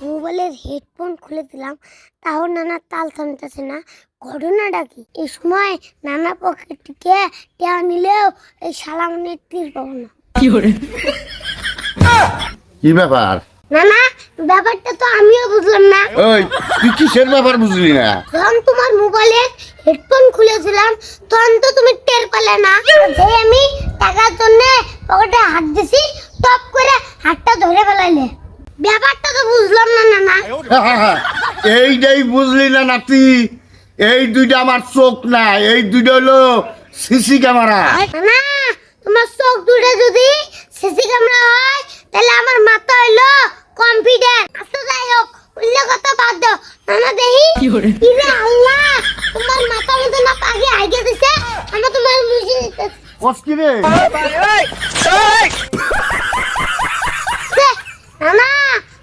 মোবাইলের হেডফোন খুলে দিলাম, তাও নানা তাল থামতেছে না। ঘটনাটা কি? এই সময় নানা পকেট থেকে টেয়া নিলেও এই শালামনের তীর পাবো না। কি ব্যাপার? নানা, ব্যাপারটা তো আমিও বুঝলাম না। ওই তুই কিসের ব্যাপার বুঝলি না? যখন তোমার মোবাইলে হেডফোন খুলেছিলাম তখন তো তুমি টের পেলে না যে আমি টাকার জন্য পকেটে হাত দিছি, টপ করে হাতটা ধরে ফেলাইলে। ব্যাপারটা তো বুঝলাম না নানা। এইটাই বুঝলি না নাতি? এই দুইটা আমার চোখ না, এই দুইটা হলো সিসি ক্যামেরা। নানা, তোমার চোখ দুটো যদি সিসি ক্যামেরা হয় তাহলে আমার মাথা হইলো কম্পিউটার। আচ্ছা যাই হোক, অন্য কথা বাদ দাও। নানা দেখি ইরে আল্লাহ, তোমার মাথা মধ্যে না পাখি আইগে দিছে, আমরা তোমার মুছে দিতেছি। কসকি রে? নানা,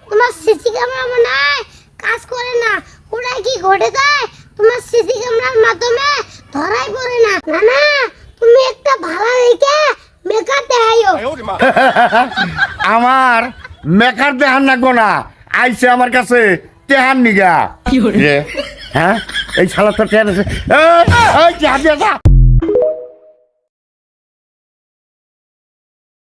তোমার সিসি ক্যামেরা মনে হয় কাজ করে না। ওরা কি ঘটে যায় তোমার সিসি ক্যামেরার মাধ্যমে ধরাই পড়ে না। নানা, তুমি একটা ভালো দেখে মেকআপ দেখাইও। আমার মেকার দেখান লাগবো না, আইছে আমার কাছে টেহান নিগা। হ্যাঁ, এই শালা তো টেহান আছে। এই, এই, যা, যা, যা।